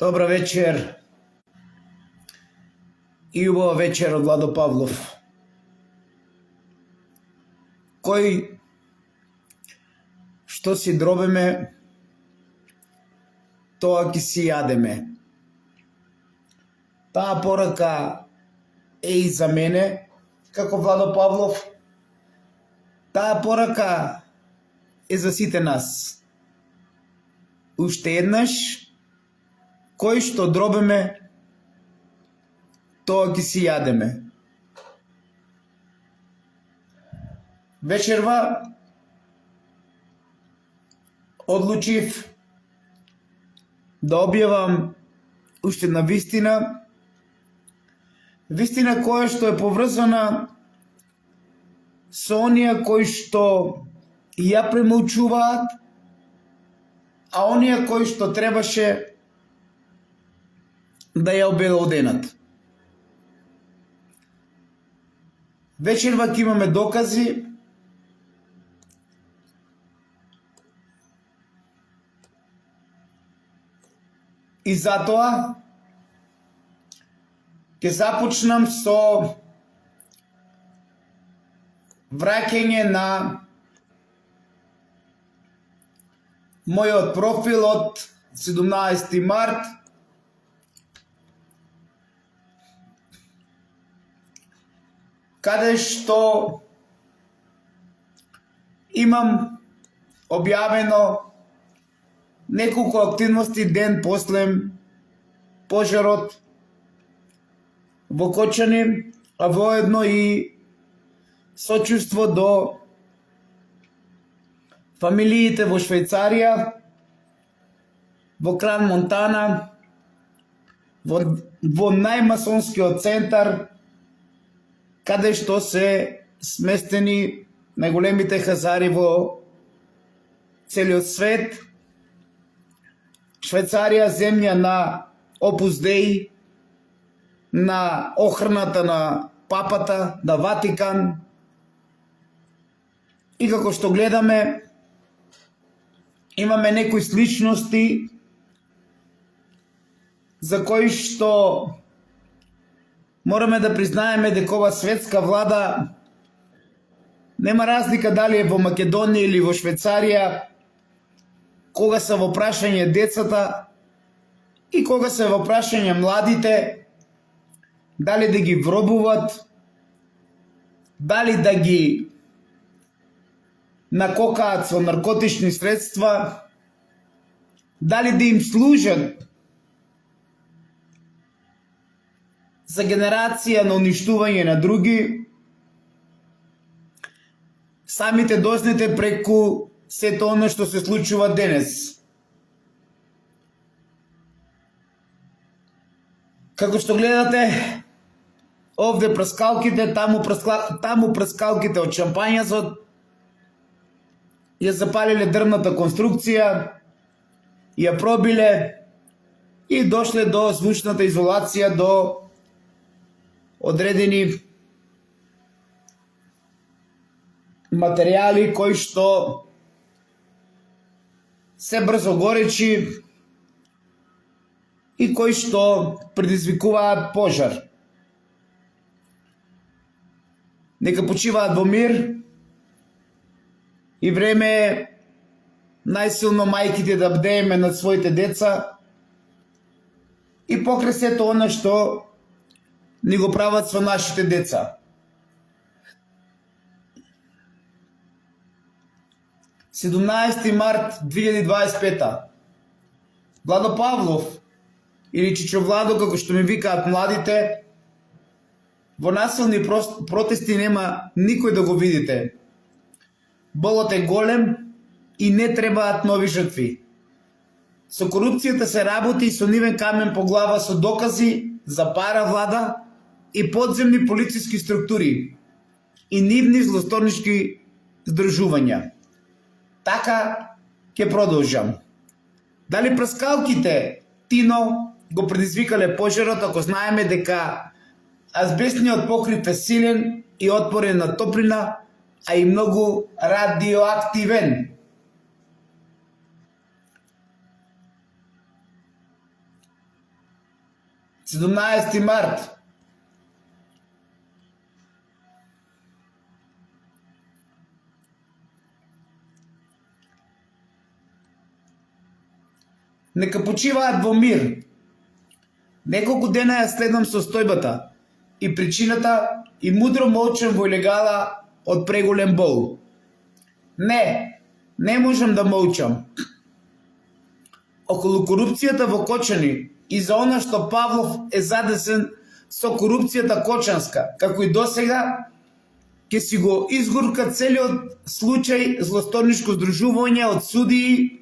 Добра вечер и убава вечер од Владо Павлов. Кој што си дробеме, тоа ќе си јадеме. Таа порака е и за мене, како Владо Павлов. Таа порака е за сите нас. Уште еднаш, кој што дробеме, тоа ќе си јадеме. Вечерва одлучив да објавам уште една вистина која што е поврзана со оние кои што ја премолчуваат, а оние кои што требаше да ја обелоденат. Вечерва ќе имаме докази и затоа ќе започнам со враќање на мојот профил од 17 март, каде што имам објавено неколку активности ден после пожарот во Кочани, а воедно и сочувство до фамилиите во Швајцарија, во Кран Монтана, во најмасонскиот центар, каде што се сместени најголемите хазари во целиот свет. Швајцарија, земја на Опус Деи, на охраната на папата, на Ватикан. И како што гледаме, имаме некои сличности за кои што мораме да признаеме дека ова светска влада нема разлика дали е во Македонија или во Швајцарија, кога се во прашање децата и кога се во прашање младите, дали да ги вробуват, дали да ги накокаат со наркотични средства, дали да им служат за генерација на уништување на други, самите дознате преку сето оно што се случува денес. Како што гледате, овде праскалките, таму праскалките од шампањазот, ја запалиле дрвната конструкција, ја пробиле и дошле до звучната изолација, до одредени материјали кои што се брзо горечи и кои што предизвикуваат пожар. Нека почиваат во мир и време е најсилно мајките да бдееме над своите деца и покрај сето она што ни го прават со нашите деца. – 17 март 2025. Владо Павлов, или Чичо Владо, како што ми викаат младите, во насилни протести нема никој да го видите. Болот е голем и не требаат нови жртви. Со корупцијата се работи и со нивен камен по глава, со докази за пара влада и подземни полициски структури и нивни злосторнички здржувања. Така ќе продолжам. Дали праскалките Тино го предизвикале пожарот, ако знаеме дека азбестниот покрив е силен и отпорен на топлина, а и многу радиоактивен. 17 март. Нека почиваат во мир. Неколку дена ја следам состојбата и причината и мудро молчам во илегала од преголем бол. Не можам да молчам. Околу корупцијата во Кочани и за она што Павлов е задесен со корупцијата кочанска, како и досега, ќе си го изгорка целиот случај злосторничко здружување од судии,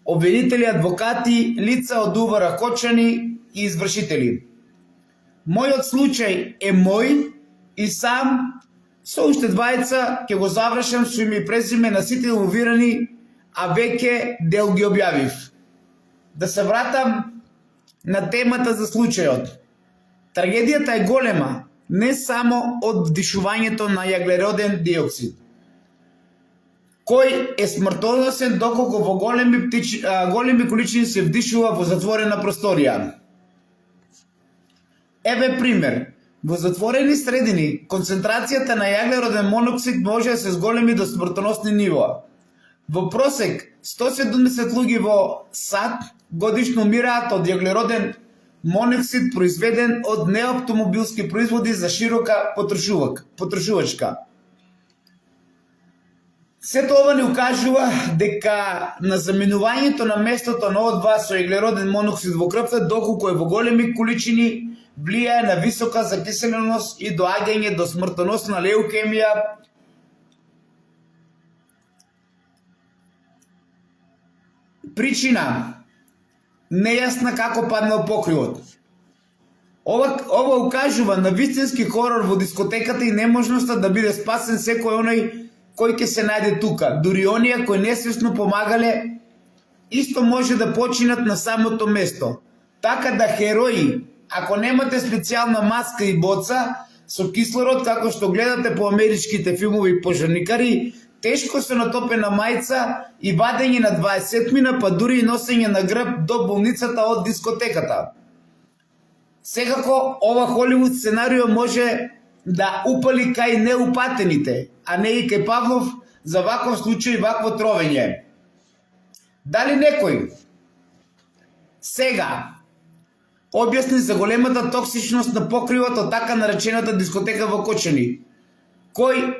обвинители, адвокати, лица од УВР Кочани и извршители. Мојот случај е мој и сам со уште двајца ќе го завршам со име и презиме на сите инволвирани, а веќе дел ги објавив. Да се вратам на темата за случајот. Трагедијата е голема, не само од вдишувањето на јаглероден диоксид, кој е смртоносен доколку во големи количини се вдишува во затворена просторија. Еве пример. Во затворени средини концентрацијата на јаглероден моноксид може да се зголеми до смртоносни нива. Во просек 170 луѓе во САД годишно умираат од јаглероден моноксид произведен од неавтомобилски производи за широка потрошувачка. Сето ова ни укажува дека на заменувањето на местото на О2 со јаглероден моноксид во крвта, доколку е во големи количини, влијае на висока закиселеност и доаѓање до смртоносна леукемија, причина нејасна како паднал покривот. Ова укажува на вистински хорор во дискотеката и неможноста да биде спасен секој оној кој ќе се најде тука. Дури оние кои несвесно помагале, исто може да починат на самото место. Така да херои, ако немате специјална маска и боца со кислород, како што гледате по америчките филмови пожарникари, тешко се натопена мајца и вадење на 20 па дури и носење на грб до болницата од дискотеката. Секако, ова Холивуд сценарио може да упали кај неупатените, а не и кај Павлов за ваков случај, вакво тровење. Дали некој сега објасни за големата токсичност на покривот од така наречената дискотека во Кочани, кој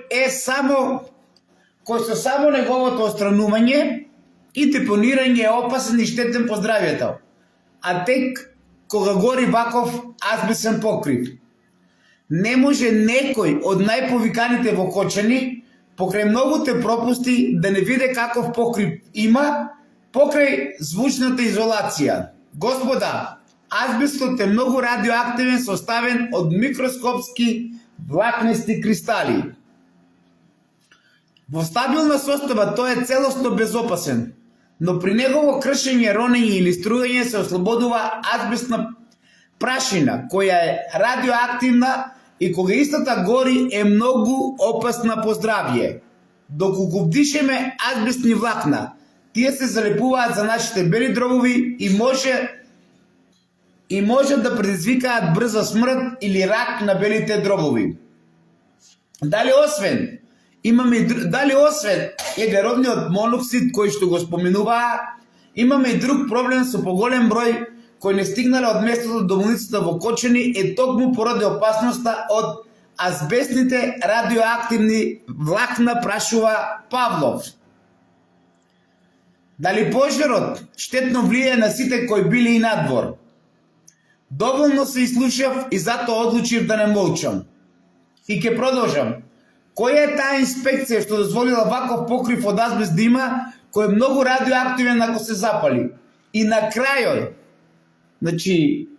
со само неговото отстранување и депонирање е опасен и штетен по здравјето, а тек кога гори ваков азбесен покрив. Не може некој од најповиканите во Кочани, покрај многуте пропусти, да не виде каков покрив има, покрај звучната изолација. Господа, азбестот е многу радиоактивен, составен од микроскопски влакнести кристали. Во стабилна состава тој е целосно безопасен, но при негово кршење, ронење или стругање се ослободува азбестна прашина, која е радиоактивна и кога истата гори е многу опасна по здравје. Доколку вдишеме азбестни влакна, тие се залепуваат за нашите бели дробови и може да предизвикаат брза смрт или рак на белите дробови. Дали освен јаглеродниот моноксид кој што го споменуваа, имаме и друг проблем со поголем број кои не стигнале од местото до болницата во Кочани, е токму поради опасноста од азбестните радиоактивни влакна, прашува Павлов. Дали пожарот штетно влијае на сите кои били и надвор? Доволно се изслушав и затоа одлучив да не молчам. И ќе продолжам. Која е таа инспекција што дозволила ваков покрив од азбест да има, кој е многу радиоактивен ако се запали? И на крајот, значи,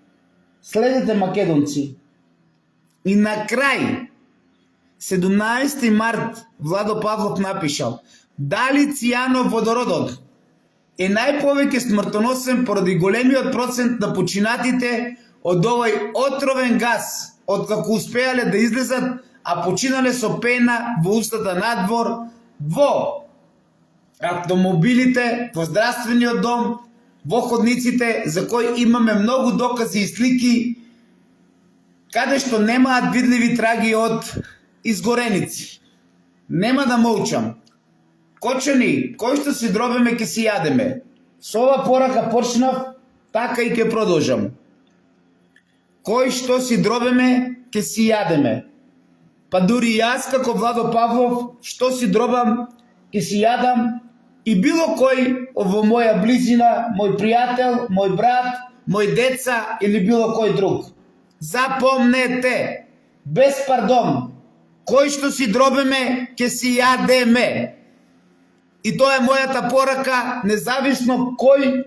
следете македонци, и на крај, 17 март, Владо Павлов напишал, дали цијановодородот е најповеќе смртоносен поради големиот процент на починатите од овој отровен газ, откако успеале да излезат, а починале со пена во устата надвор, во автомобилите, во здравствениот дом, во ходниците, за кои имаме многу докази и слики, каде што немаат видливи траги од изгореници. Нема да молчам. Кочани, кој што си дробеме ќе си јадеме. Со ова порака почнав, така и ќе продолжам. Кој што си дробеме ќе си јадеме. Па дури јас како Владо Павлов, што си дробам ќе си јадам, и било кој во моја близина, мој пријател, мој брат, мој деца или било кој друг. Запомнете, без пардон, кој што си дробеме ќе си јадеме. И тоа е мојата порака, независно кој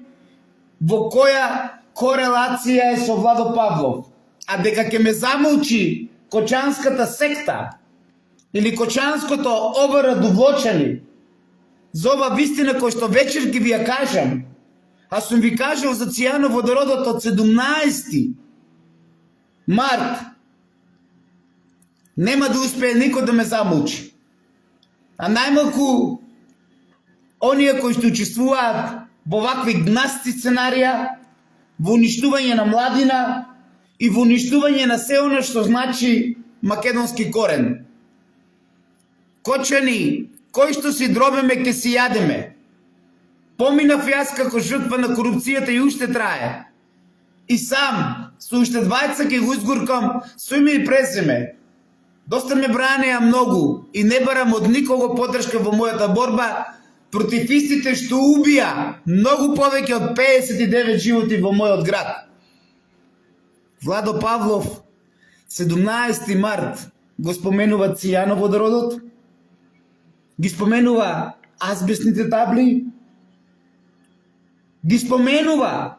во која корелација е со Владо Павлов. А дека ќе ме замолчи кочанската секта или кочанското ОВР Довлочани за ова вистина кој што вечер ги ви ја кажам, а сум ви кажал за цијановодородот од 17 март, нема да успее никој да ме замолчи. А најмалку оние кои што учествуваат во вакви гнасти сценарија, во уништување на младина и во уништување на се оно што значи македонски корен. Кочани, кој што си дробеме ќе си јадеме. Поминав јас како жртва на корупцијата и уште трае. И сам, со уште двајца ќе го изгуркам со име и презиме. Доста ме бранеа многу и не барам од никого поддршка во мојата борба против истите што убија многу повеќе од 59 животи во мојот град. Владо Павлов, 17 март, го споменува цијановодородот, ги споменува азбестните табли, ги споменува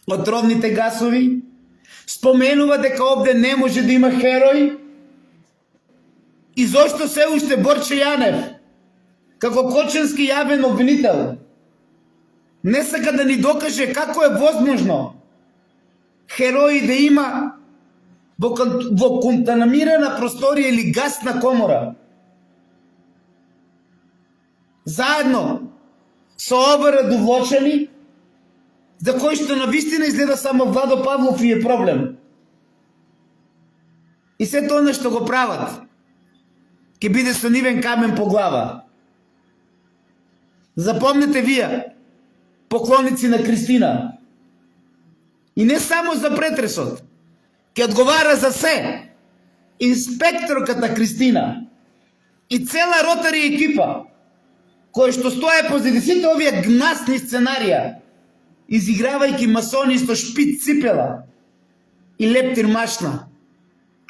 отровните гасови, споменува дека овде не може да има херој, и зошто се уште Борче Јанев, како кочански јавен обвинител, не сака да ни докаже како е возможно херои да има во контаминирана просторија или гасна комора. Заедно со ОВР Довлочани, за кој што навистина изгледа само Владо Павлов и е проблем. И се тоа што го прават, ќе биде со нивен камен по глава. Запомнете вие, поклоници на Кристина. И не само за претресот, ќе одговара за се инспекторката Кристина и цела ротари екипа, кои што стоја позади сите овие гнасни сценарија, изигравајќи масони со шпиц ципела и лептир машна,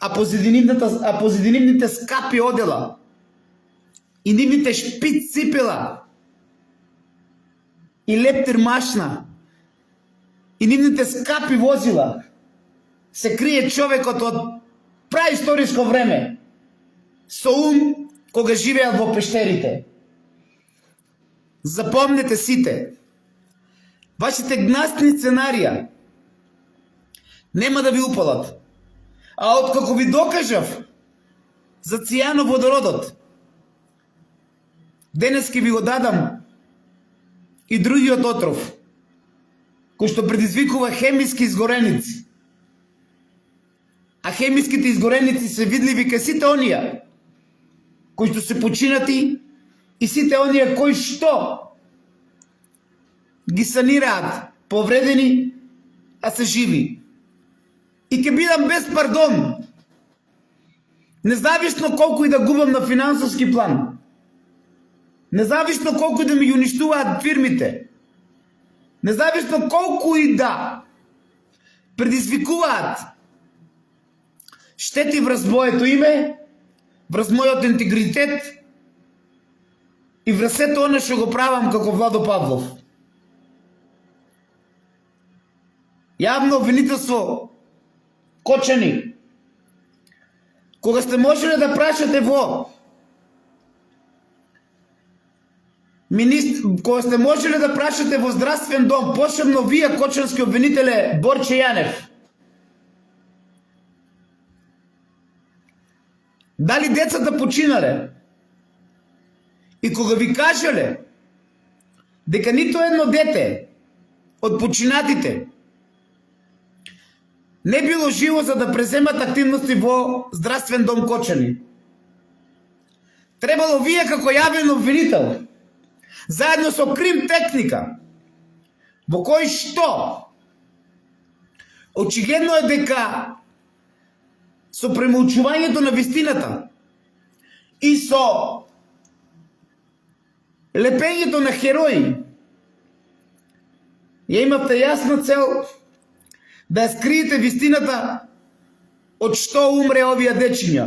а позади нивните скапи одела и нивните шпиц ципела и лептир машна и нивните скапи возила се крие човекот од праисториско време со ум кога живеел во пештерите. Запомнете сите, вашите гнасни сценарија нема да ви упалат. А откако ви докажав за цијановодородот, денес ќе ви го дадам и другиот отров, кој што предизвикува хемиски изгореници. А хемиските изгореници се видливи кај сите онија кои што се починати и сите онија кои што ги санираат повредени, а се живи. И ќе бидам без пардон, независно колку и да губам на финансовски план, независно колку да ми уништуваат фирмите, независно колку и да предизвикуваат штети врз моето име, врз мојот интегритет и врз сето оно што го правам како Владо Павлов. Јавно обвинителство Кочани, кога сте можеле да прашате во кога сте можеле да прашате во здравствен дом, посебно вие кочански обвинителе Борче Јанев, дали децата починале, и кога ви кажале дека нито едно дете од починатите не било живо за да преземат активности во здравствен дом Кочани. Требало вие како јавен обвинител, заедно со крим техника, во кој што очигледно е дека со премолчувањето на вистината и со лепењето на херои ја имавте јасна цел да ја скриете вистината од што умре овие дечиња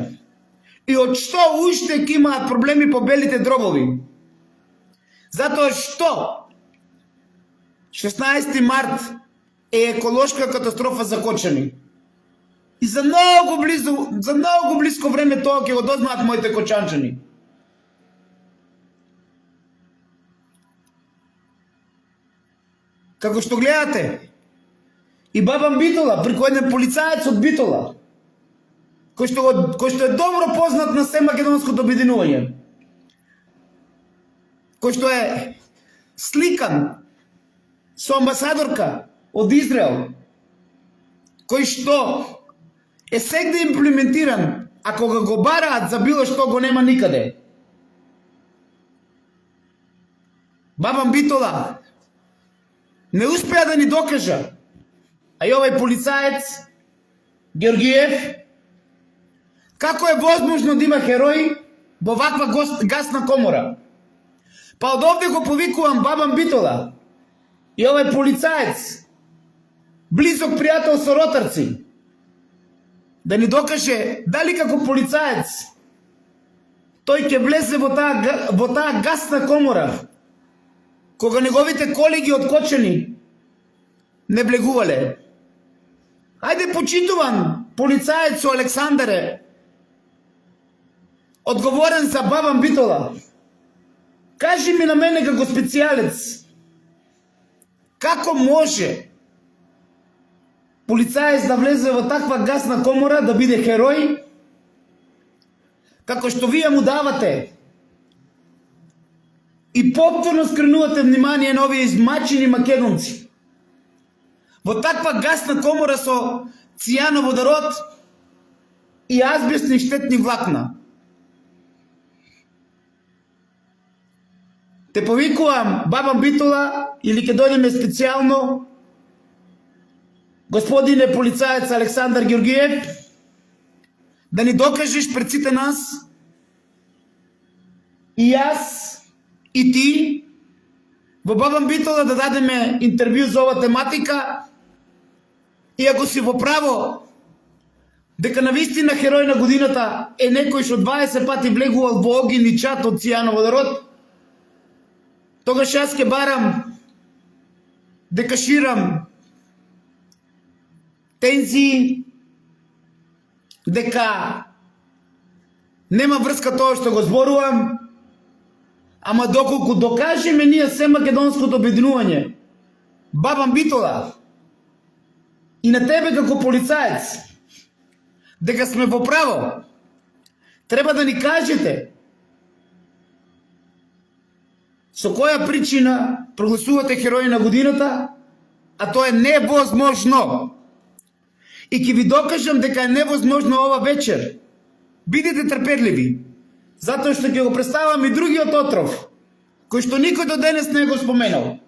и од што уште ќе имаат проблеми по белите дробови. Затоа што 16 март е еколошка катастрофа за Кочани. И за многу близко време тоа ќе го дознаат моите кочанчани. Како што гледате, и Бабан Битола, преку еден полицаец од Битола, кој што е добро познат на се македонското обединување, кој што е сликан со амбасадорка од Израел, кој што е сегде имплементиран, а кога го бараат за било што го нема никаде. Бабан Битола не успеа да ни докажа, а и овај полицаец Георгиев, како е возможно да има херои во ваква гасна комора. Па од овде го повикувам Бабан Битола и овај полицаец, близок пријател со ротарци, да ни докаже дали како полицаец тој ќе влезе во таа гасна комора, кога неговите колеги од Кочани не влегувале. Ајде, почитуван полицаецо Александаре, одговорен за Бабан Битола, кажи ми на мене како специјалец, како може полицаец да влезе во таква гасна комора, да биде херој, како што вие му давате и повторно скренувате внимание на овие измачени македонци во таква гасна комора со цијановодород и азбестни штетни влакна. Те повикувам Бабан Битола или ќе дојдеме специјално господине полицаец Александар Георгиев да ни докажеш пред сите нас и јас и ти во Бабан Битола да дадеме интервју за ова тематика. И ако си во право дека навистина херој на годината е некој што 20 пати влегувал во огин и чат од цијановодород, тогаш јас ќе барам дека ширам тензии, дека нема врска тоа што го зборувам, ама доколку докажеме ние се македонското обединување, Бабан Битола, и на тебе како полицаец, дека сме во право, треба да ни кажете со која причина прогласувате херои на годината, а тоа е невозможно. И ќе ви докажам дека е невозможно ова вечер. Бидете трпеливи, затоа што ќе го представам и другиот отров, кој што никој до денес не го споменал.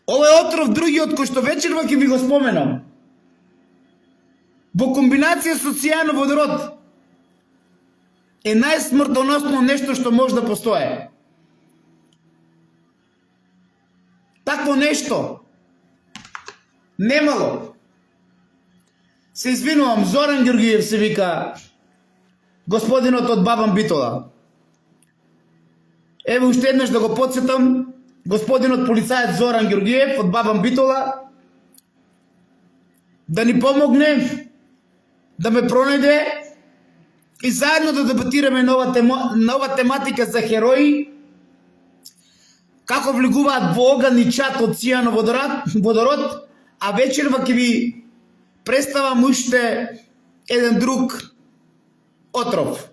Овој отров, другиот, кој што вечерва ќе ви го споменам, во комбинација со цијановодород, е најсмртоносно нешто што може да постои. Такво нешто немало. Се извинувам, Зоран Георгиев се вика господинот од Бабан Битола. Ево уште еднаш да го подсетам, господинот полицаец Зоран Георгиев од Бабан Битола да ни помогне, да ме пронајде и заедно да дебатираме нова тематика за херои, како влегуваат во оган и чат од цијановодород, а вечерва ќе ви представам уште еден друг отров.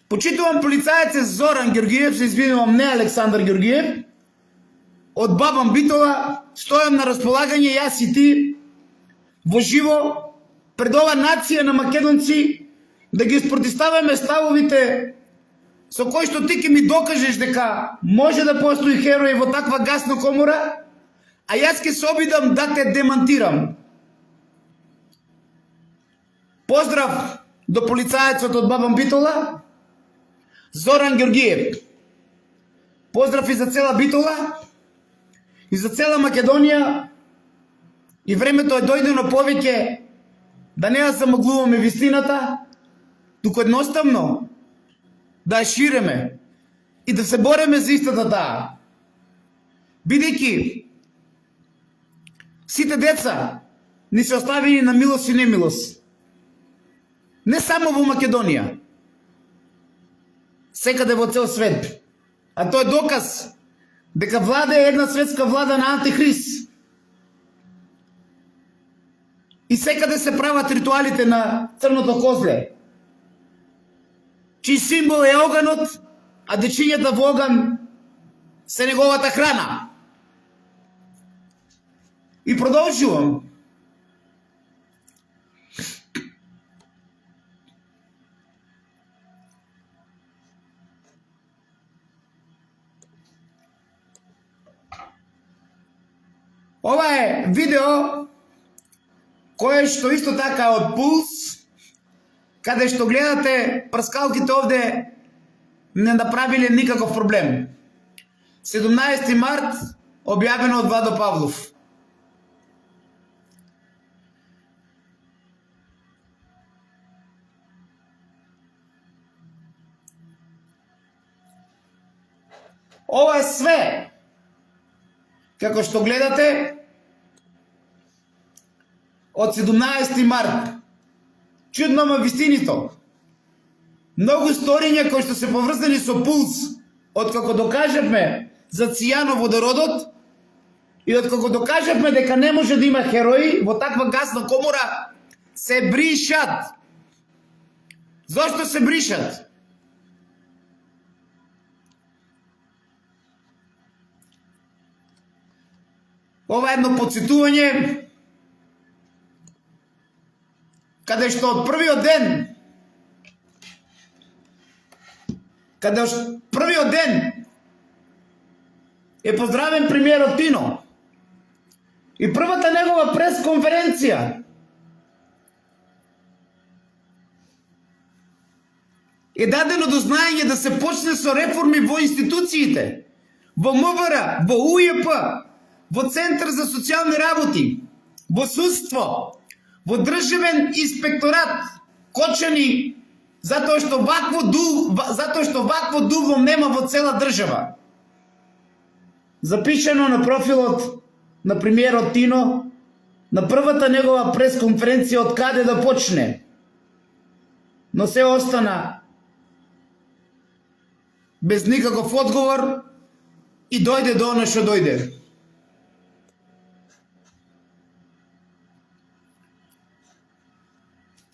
Почитувам полицаец Зоран Георгиев, се извинувам, не Александар Георгиев, од Бабан Битола, стојам на располагање јас и ти во живо пред ова нација на македонци да ги спротиставаме ставовите со кои што ти ќе ми докажеш дека може да постои херои во таква гасна комора, а јас ќе се обидам да те демантирам. Поздрав до полицајецот од Баба Битола, Зоран Георгиев. Поздрав и за цела Битола, и за цела Македонија, и времето е дојдено повеќе да не ја замаглуваме вистината, туку едноставно да ја ширеме и да се бореме за истата таа. Бидејќи сите деца ни се оставени на милост и немилост. Не само во Македонија, секаде во цел свет. А тоа е доказ дека влада е една светска влада на антихрист. И секаде се прават ритуалите на црното козле, чиј символ е оганот, а дечињата во оган се неговата храна. И продолжувам. Ова е видео кое што исто така од Пулс, каде што гледате прскалките овде не направиле никаков проблем. 17 март, објавено од Владо Павлов. Ова е све, како што гледате, од 17 март. Чудно, ама вистинито. Многу сториња кои што се поврзани со Пулс, откако докажавме за цијановодородот и откако докажавме дека не може да има херои во таква гасна комора, се бришат. Зошто се бришат? Ова е едно подсетување каде што од првиот ден е поздравен премиерот Тино и првата негова пресконференција е дадено до знаење да се почне со реформи во институциите, во МВР, во УЈП, во Центар за социјални работи, во судство, во државен инспекторат, кочани затоа што вакво дувлом нема во цела држава. Запишано на профилот на премиерот Тино на првата негова пресконференција од каде да почне. Но се остана без никаков одговор и дојде до оно што дојде.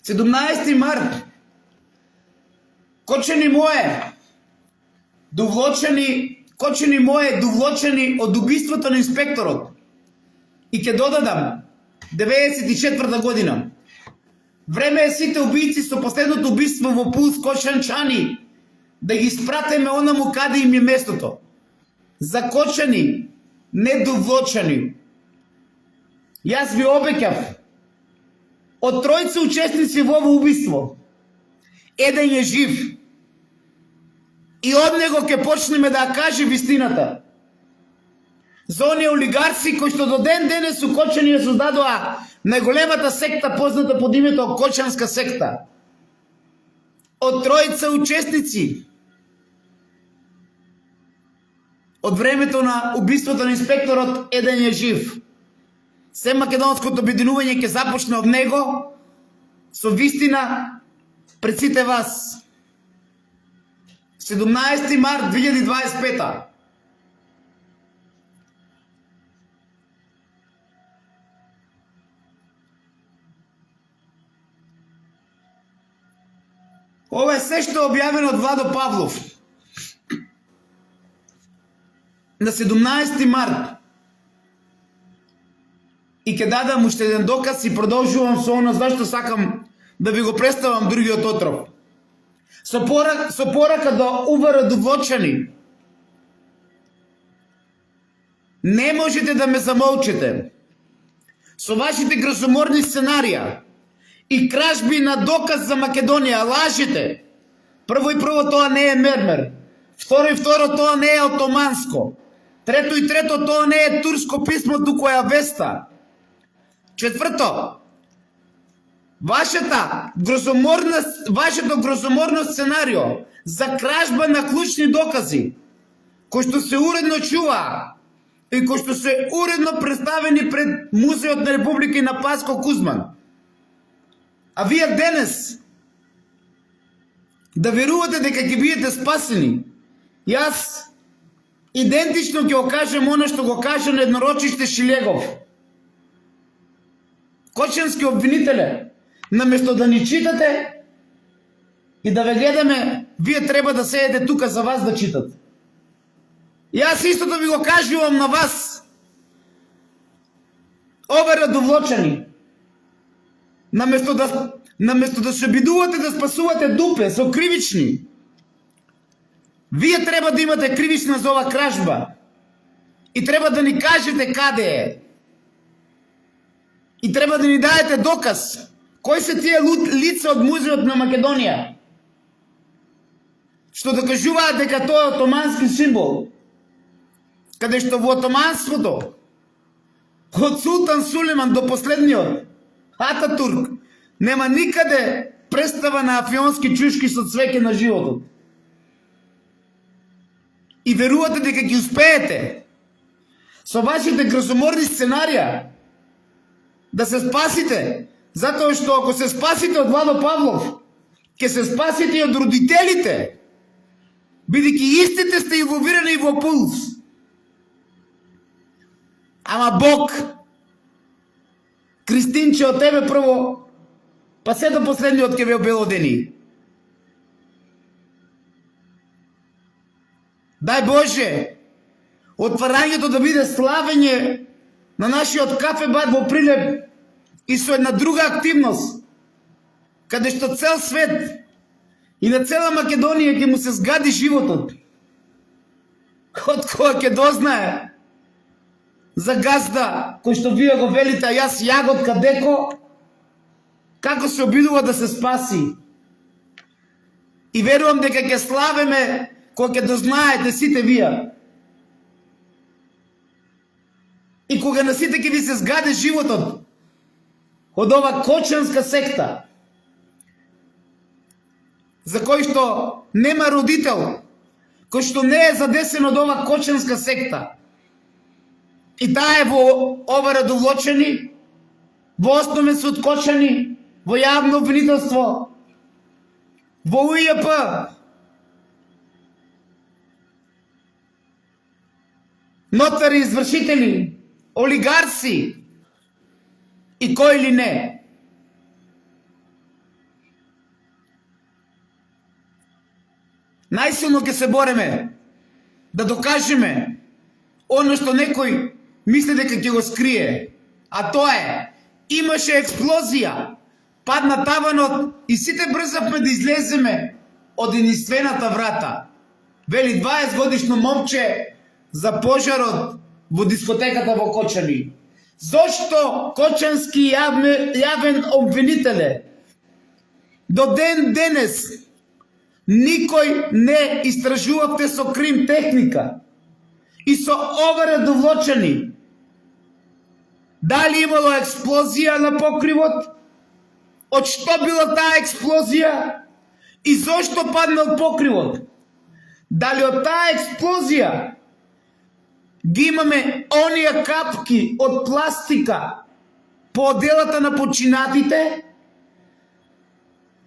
Седумнаести март, кочени моје довлочени од убиството на инспекторот. И ќе додадам, 94 година. Време е сите убийци со последното убиство во Пулс Кочанчани да ги спратеме онаму каде им е местото. Закочани, недовлочени. Јас ви обеќав од тројца учесници во ово убиство, еден е жив. И од него ќе почнеме да каже вистината. За оние олигарси кои што до ден денес су кочани ја создадоа најголемата секта позната под името Кочанска секта. Од тројца учесници од времето на убиството на инспекторот, еден е жив. Се македонското обединување ќе започне од него со вистина пред сите вас. 17 март 2025. Ова е се што е објавено од Владо Павлов. На 17 март. и ќе дадам уште еден доказ и продолжувам со оно зашто сакам да ви го представам другиот отров. Со порака до уверодовлочени. Не можете да ме замолчите. Со вашите грозоморни сценарија и кражби на доказ за Македонија лажите. Прво и прво тоа не е мермер. Второ и второ тоа не е отоманско. Трето и трето тоа не е турско писмо, туку е Авеста. Четврто, вашето грозоморно сценарио за кражба на клучни докази, кои што се уредно чуваа и кои што се уредно представени пред Музеот на Република и на Паско Кузман. А вие денес да верувате дека ќе бидете спасени. Јас идентично ќе го кажем оно што го кажа на еднорочиште Шилегов. Кочански обвинителе, наместо да ни читате и да ве гледаме, вие треба да седете тука за вас да читат. Јас истото ви го кажувам на вас. Оверодовлочени. Наместо да се обидувате да спасувате дупе со кривични, вие треба да имате кривична за ова кражба и треба да ни кажете каде е. И треба да ни дадете доказ кои се тие лица од Музеот на Македонија што докажуваат дека тоа е отомански символ, каде што во отоманството од Султан Сулеман до последниот Ататурк нема никаде представа на афионски чушки со цвеќе на животот. И верувате дека ќе успеете со вашите грозоморни сценарија да се спасите, затоа што ако се спасите од Владо Павлов, ќе се спасите и од родителите, бидејќи истите сте инволвирани во Пулс. Ама Бог, Кристинче, од тебе прво, па се до последниот ќе ве обелодени. Дај Боже, отварањето да биде славење на нашиот кафе-бар во Прилеп и со една друга активност, каде што цел свет и на цела Македонија ќе му се згади животот. Од кога ќе дознае за газда, кој што вие го велите, а јас јаготка деко, како се обидува да се спаси. И верувам дека ќе славеме кога ќе дознаете сите вие. И кога на сите ќе ви се згаде животот од ова кочанска секта, за кој што нема родител, кој што не е задесен од ова кочанска секта. И таа е во оверодовлочени, во основен суд Кочани, во јавно обвинителство, во УЈП. Нотари, извршители, олигарси и кој ли не. Најсилно ќе се бореме да докажеме оно што некој мисли дека ќе го скрие, а тоа е, имаше експлозија, падна таванот и сите брзавме да излеземе од единствената врата. Вели 20 годишно момче за пожарот во дискотеката во Кочани. Зошто кочански јавен обвинителе до ден денес никој не истражувавте со крим техника и со оверодовлочени? Дали имало експлозија на покривот? Од што била таа експлозија? И зошто паднал покривот? Дали од таа експлозија ги имаме оние капки од пластика по оделата на починатите?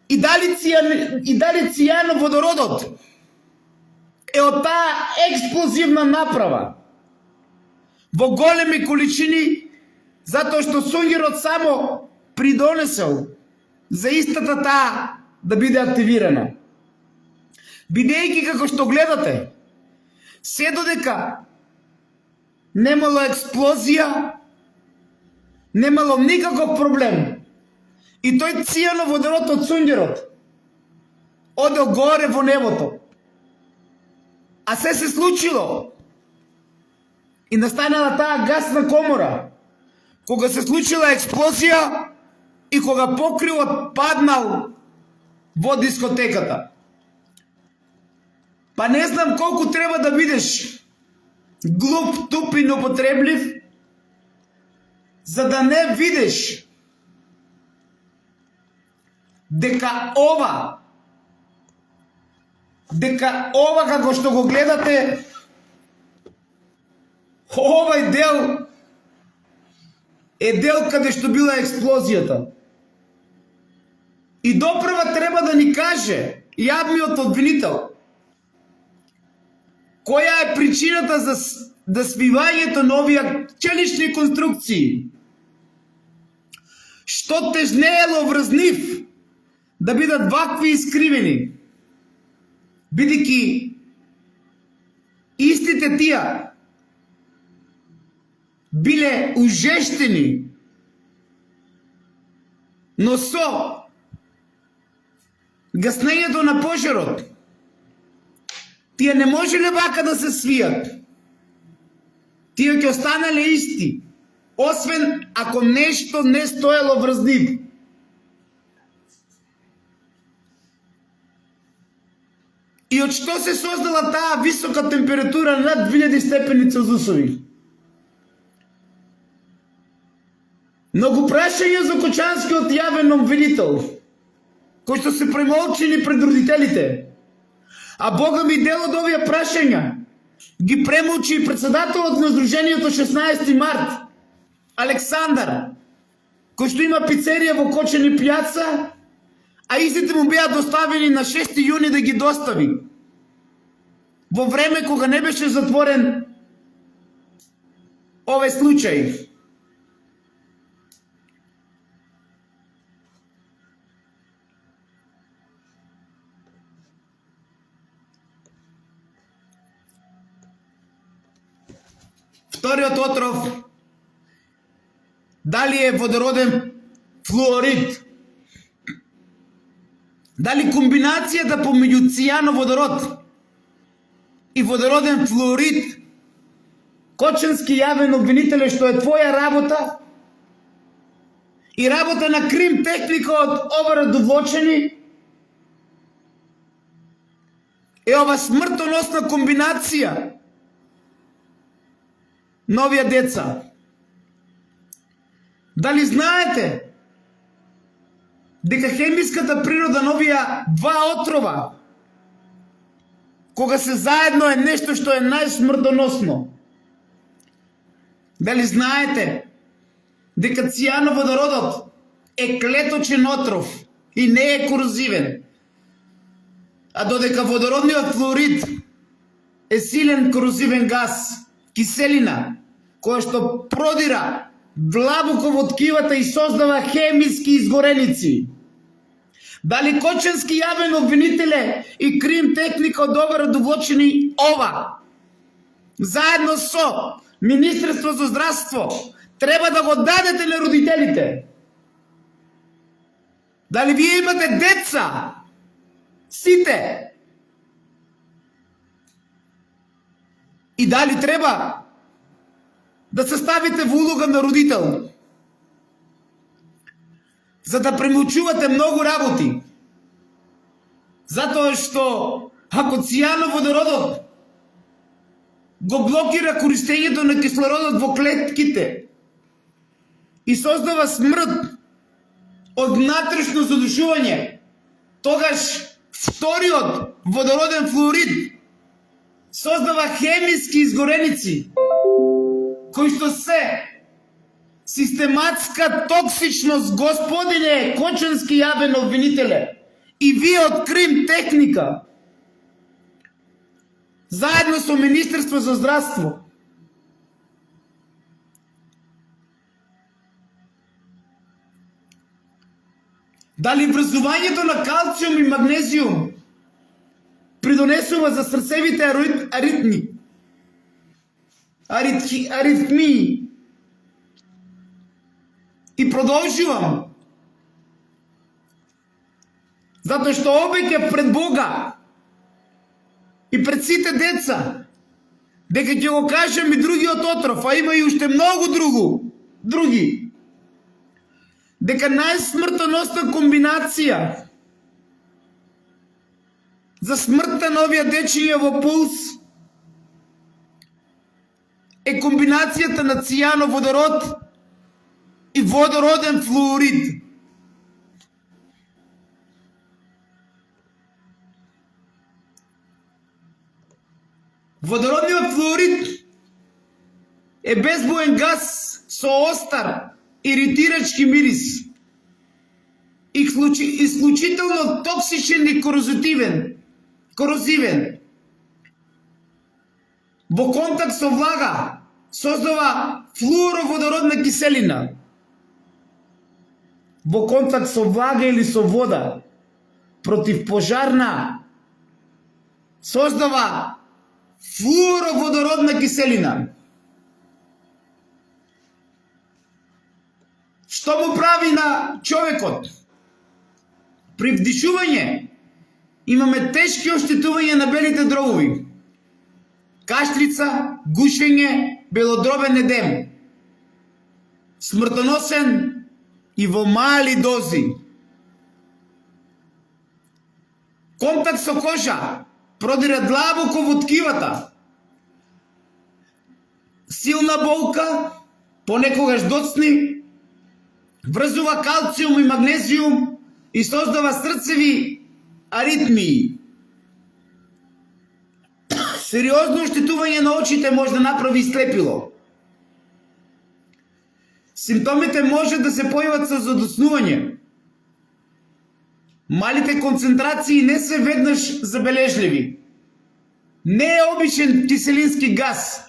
И дали цијановодородот е од таа експлозивна направа во големи количини, затоа што Сунгерот само придонесел за истата таа да биде активирана. Бидејќи, како што гледате, се додека немало експлозија, немало никаков проблем. И тој цијановодород од сунгерот одел горе во небото. А се случило и настанала таа гасна комора кога се случила експлозија и кога покривот паднал во дискотеката. Па не знам колку треба да бидеш глуп, туп и неупотреблив за да не видиш дека ова како што го гледате, овај дел е дел каде што била експлозијата. И допрва треба да ни каже јавниот обвинител која е причината за свивањето на овие челични конструкции. Што тежнеело врз нив да бидат вакви искривени, бидејќи истите тие биле ужештени, но со гаснењето на пожарот тие не можеле вака да се свијат. Тие ќе останале исти, освен ако нешто не стоело врз нив. И од што се создала таа висока температура над 2000 степени Целзусови? Многу прашања за Кочанскиот јавен обвинител, кои што се премолчени пред родителите. А Бога ми дел од овие прашања ги премолчи и председателот на Сдруженијето 16 март, Александар, кој што има пицерија во Кочани пјаца, а истите му беа доставени на 6 јуни да ги достави. Во време кога не беше затворен овој случај. Вториот отров, дали е водороден флуорид, дали комбинацијата помеѓу цијановодород и водороден флуорид, Кочански јавен обвинителе, што е твоја работа и работа на крим техника од ова довлечени, е ова смртоносна комбинација на овие деца. Дали знаете дека хемиската природа на овие два отрова, кога се заедно, е нешто што е најсмртоносно? Дали знаете дека цијановодородот е клеточен отров и не е корозивен, а додека водородниот флуорид е силен корозивен газ, киселина, која што продира длабоко во ткивата и создава хемиски изгореници? Дали Кочански јавен обвинителе и крим техника од ова довлечени ова, заедно со Министерство за здравство, треба да го дадете на родителите? Дали вие имате деца? Сите? И дали треба да се ставите во улога на родител, за да премолчувате многу работи? Затоа што ако цијановодородот го блокира користењето на кислородот во клетките и создава смрт од внатрешно задушување, тогаш вториот водороден флуорид создава хемиски изгореници, кои што се систематска токсичност, господине Кочански јавен обвинителе, и вие од крим техника, заедно со Министерство за здравство. Дали врзувањето на калциум и магнезиум придонесува за срцевите аритмии? И продолжувам. Затоа што обеќе пред Бога и пред сите деца, дека ќе го кажем и другиот отров, а има и уште многу други, дека најсмртоносна комбинација за смртта на овие дечиња во Пулс е комбинацијата на цијано-водород и водороден флуорид. Водородниот флуорид е безбоен газ со остар, иритирачки мирис, исклучително токсичен и корозивен. Во контакт со влага создава флуороводородна киселина. Во контакт со влага или со вода противпожарна создава флуороводородна киселина. Што му прави на човекот? При вдишување имаме тешки оштетувања на белите дробови. Кашлица, гушење, белодробен едем. Смртоносен и во мали дози. Контакт со кожа продира длабоко во ткивата. Силна болка, понекогаш доцни, врзува калциум и магнезиум и создава срцеви аритмии. Сериозно оштетување на очите може да направи слепило. Симптомите може да се појават со задоснување. Малите концентрации не се веднаш забележливи. Не е обичен киселински газ.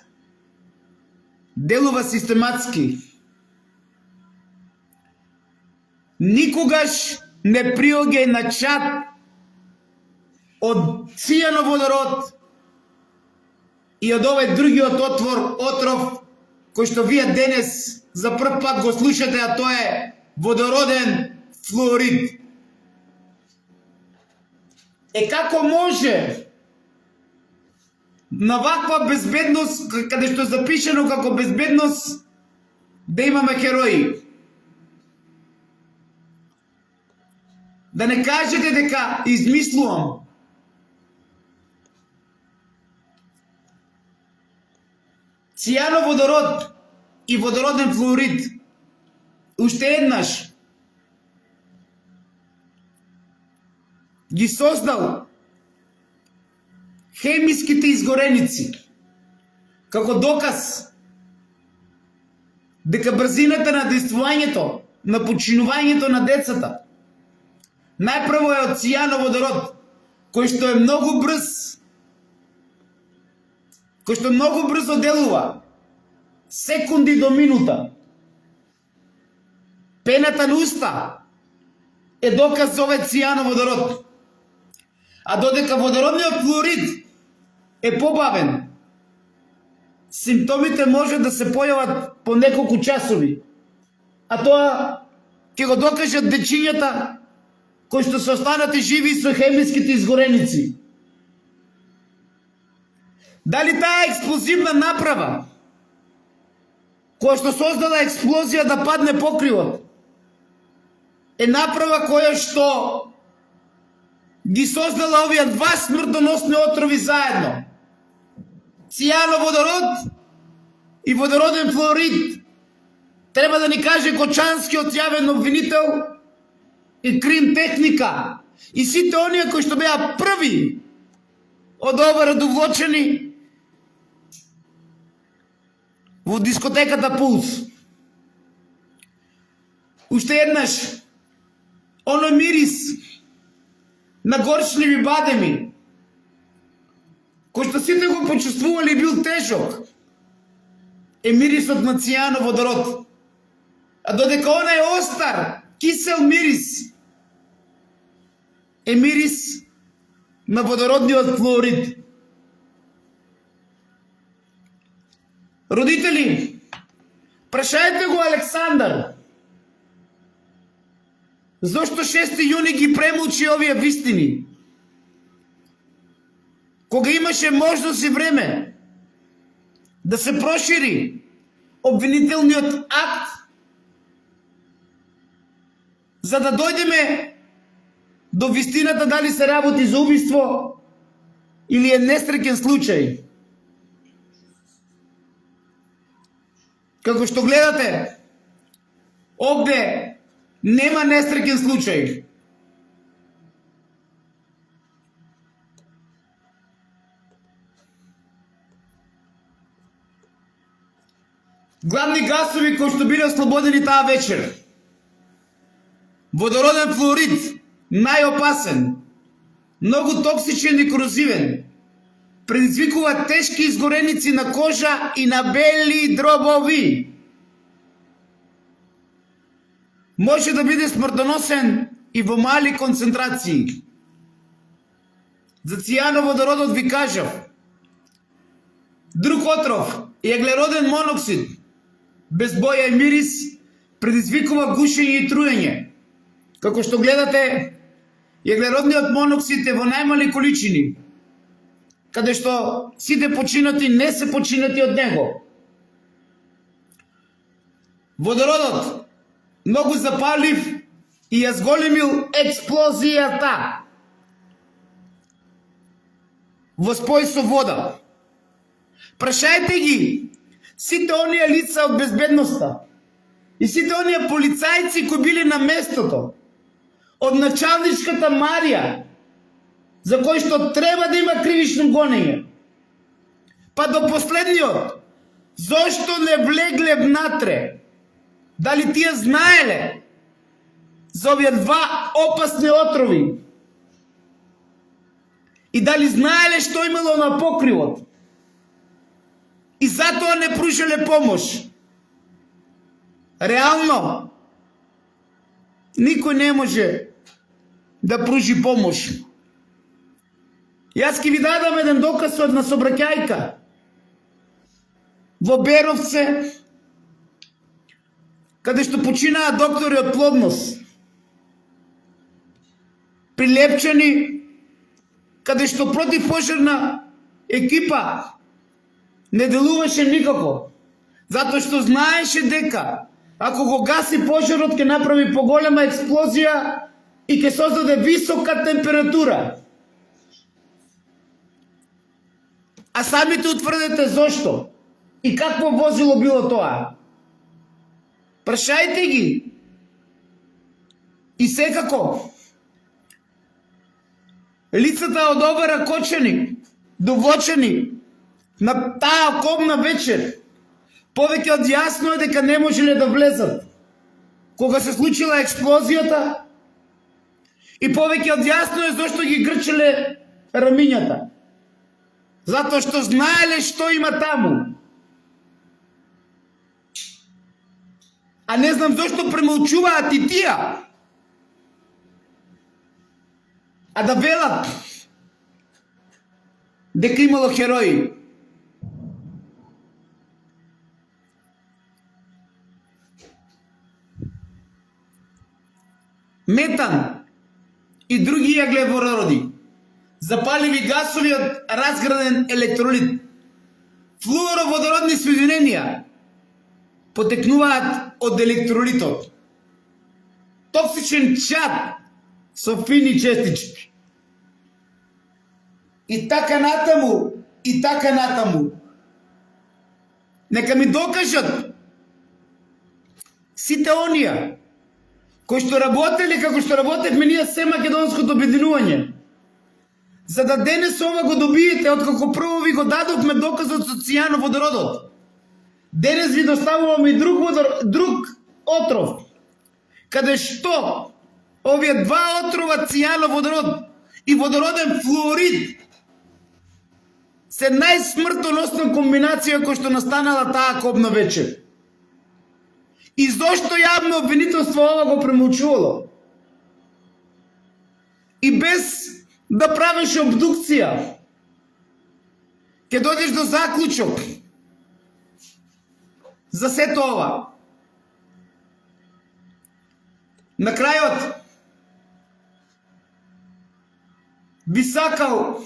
Делува систематски. Никогаш не приоѓај на чат од цијановодород и од овој другиот отров кој што вие денес за прв пат го слушате, а тоа е водороден флуорид. Како може на ваква безбедност, каде што е запишено како безбедност, да имаме херои? Да не кажете дека измислувам. Цијановодород и водороден флуорид уште еднаш ги создал хемиските изгореници како доказ дека брзината на действувањето, на починувањето на децата најпрво е од цијановодород, кој што е многу брз, кој што многу брзо делува, секунди до минута. Пената на уста е доказ за овој цијановодород. А додека водородниот флуорид е побавен, симптомите може да се појават по неколку часови. А тоа ќе го докажат дечињата кои што се останати живи со хемиските изгореници. Дали таа експлозивна направа, која што создала експлозија да падне покривот, е направа која што ги создала овие два смртоносни отрови заедно. Цијановодород и водороден флуорид. Треба да ни каже Кочанскиот јавен обвинител и крим техника и сите оние кои што беа први од ова радовлочени во дискотеката Пулс. Уште еднаш, оној мирис на горчливи бадеми, кој што сите го почувствували бил тежок, е мирисот на цијановодород. А додека онај остар, кисел мирис е мирис на водородниот флуорид. Родители, прашајте го Александар, Зошто 6 јуни ги премолчи овие вистини? Кога имаше можност и време да се прошири обвинителниот акт, за да дојдеме до вистината дали се работи за убиство или е несреќен случај. Како што гледате, овде нема несреќен случај. Главни гасови кои што биле ослободени таа вечер. Водороден флуорид, најопасен, многу токсичен и корозивен, предизвикува тешки изгореници на кожа и на бели дробови. Може да биде смртоносен и во мали концентрации. За цијановодородот ви кажав. Друг отров, јаглероден моноксид, без боја и мирис, предизвикува гушење и труење. Како што гледате, јаглеродниот моноксид е во најмали количини, каде што сите починати не се починати од него. Водородот многу запалив и ја зголемил експлозијата во спој со вода. Прашајте ги сите оние лица од безбедноста и сите оние полицајци кои биле на местото, од началничката Марија, за кој што треба да има кривично гонење, па до последниот, зошто не влегле внатре? Дали тие знаеле за овие два опасни отрови? И дали знаеле што имало на покривот? И затоа не пружеле помош? Реално, никој не може да пружи помош. Јас ќе ви дадам еден доказ од на сообраќајка во Беровце, каде што починаа доктори од плодност, прилепчени, каде што противпожарна екипа не делуваше никако, затоа што знаеше дека ако го гаси пожарот ќе направи поголема експлозија и ќе создаде висока температура. А самите утврдете зошто и какво возило било тоа. Прашајте ги. И секако, лицата од ова ракочени, довлечени на таа кобна вечер, повеќе од јасно е дека не можеле да влезат кога се случила експлозијата и повеќе од јасно е зашто ги грчеле рамињата. Затоа што знаеле што има таму. А не знам зашто премолчуваат и тие. А да велат дека имало херои. Метан и други јаглеводороди, запаливи гасови од разграден електролит, флуороводородни соединенија потекнуваат од електролитот. Токсичен чад со фини честички. И така натаму, и така натаму. Нека ми докажат сите онија кои што работеле како што работевме ние се македонското обединување. За да денес ова го добиете, откако прво ви го дадовме доказот со цијановодородот. Денес ви доставуваме и друг отров, каде што овие два отрова, цијановодород и водороден флуорид, се најсмртоносна комбинација која што настанала таа кобна вечер. И зошто јавно обвинителство ова го премолчувало? И без да правиш обдукција, ќе дојдеш до заклучок за сето ова. На крајот, би сакал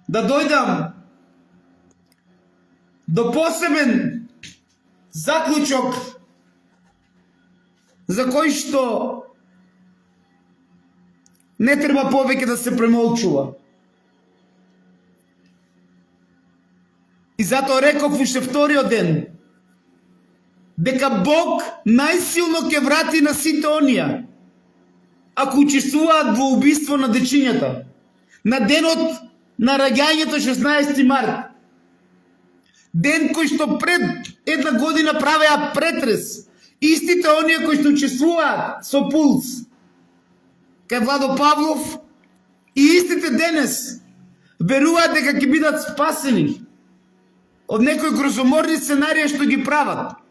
да дојдам до посебен заклучок за кој што не треба повеќе да се премолчува. И затоа реков уште вториот ден дека Бог најсилно ќе врати на сите оние ако учествуваат во убиство на дечињата. На денот на раѓањето 16 март. Ден кој што пред една година правеа претрес. Истите оние кои што учествуваат со пулс кај Владо Павлов и истите денес веруваат дека ќе бидат спасени од некои грозоморни сценарии што ги прават.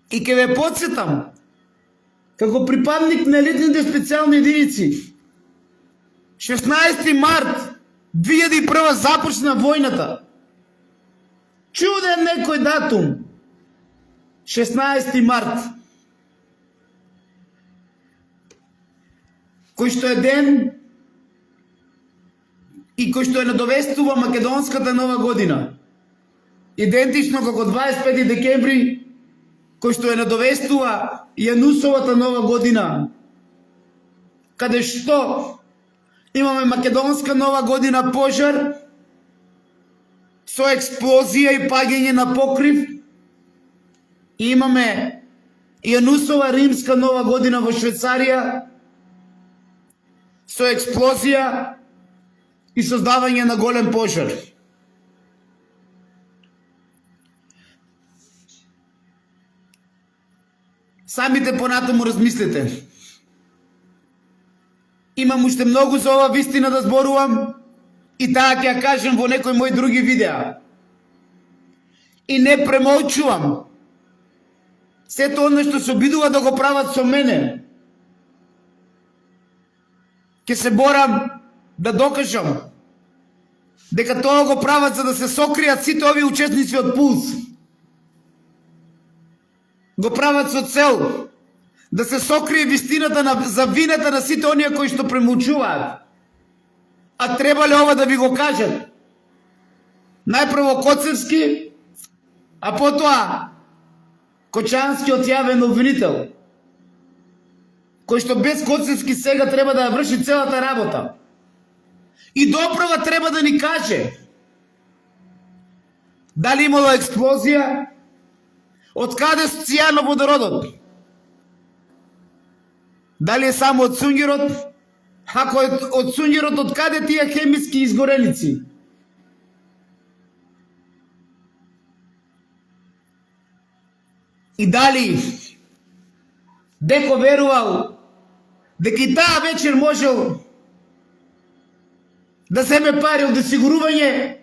И ќе ве подсетам, како припадник на елитните специјални единици, 16 март 2001 започна војната. Чуден некој датум. 16 март. Кој што е ден и кој што е надовестува македонската нова година. Идентично како 25 декември, кој што е надовестува Јанусовата нова година. Каде што имаме македонска нова година пожар со експлозија и паѓање на покрив. И имаме Јанусова римска нова година во Швейцарија со експлозија и создавање на голем пожар. Самите понатаму размислете. Имам уште многу за ова вистина да зборувам и таа ќе ја кажем во некои мои други видеа. И не премолчувам сето оно што се обидува да го прават со мене. Ќе се борам да докажам дека тоа го прават за да се сокријат сите овие учесници од Пулс. Го прават со цел да се сокрие вистината за вината на сите оние кои што премолчуваат. А требале ова да ви го кажат. Најпрво Коцевски, а потоа Кочанскиот јавен обвинител, кој што без Коцевски сега треба да ја врши целата работа. И доправа треба да ни каже дали имало експлозија, од каде цијано водородот, дали е само од сунѓерот, ако е од сунѓерот, од каде тие хемиски изгореници. И дали Деко верувал дека и таа вечер можел да земе пари од осигурување,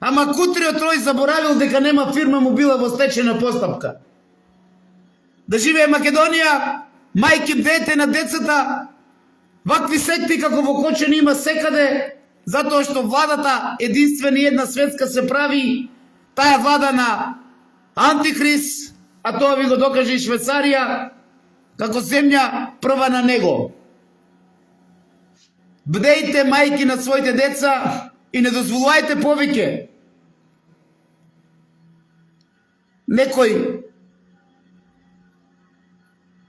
ама кутриот Рој заборавил дека нема фирма му била во стечајна постапка. Да живее Македонија, мајки бдете на децата, вакви секти како во Кочани има секаде, затоа што владата единствена и една светска се прави, таа влада на Антихрист, а тоа ви го докаже и Швейцарија, како земја прва на него. Бдејте мајки на своите деца и не дозволувајте повеќе некој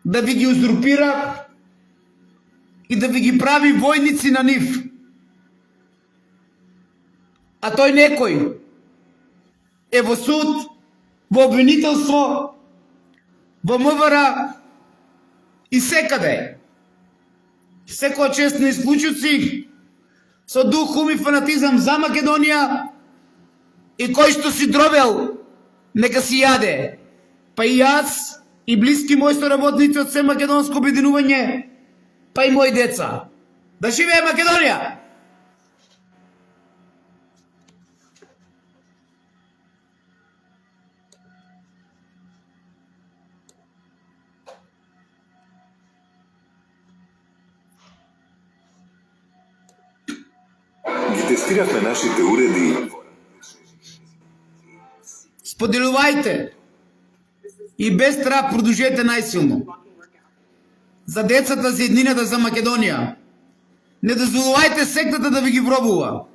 да ви ги узурпира и да ви ги прави војници на нив. А тој некој е во суд, во обвинителство, во МВР и секаде. Секоја чест на исклучуци, со дух, ум и фанатизам за Македонија, и кој што си дробел, нека си јаде. Па и јас, и блиски мои соработници од се македонско обединување, па и мои деца. Да живее Македонија! Ги тестиравме нашите уреди. Споделувајте и без страх продолжете најсилно. за децата, за еднината, за Македонија. Не дозволувајте сектата да ви ги вробува.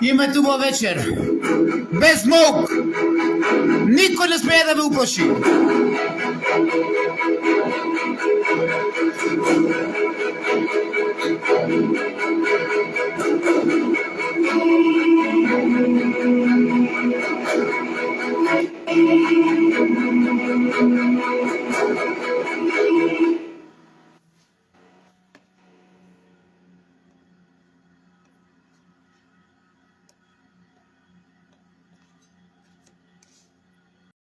Имате убава вечер. Без смоук. Никој не смее да ве уплаши.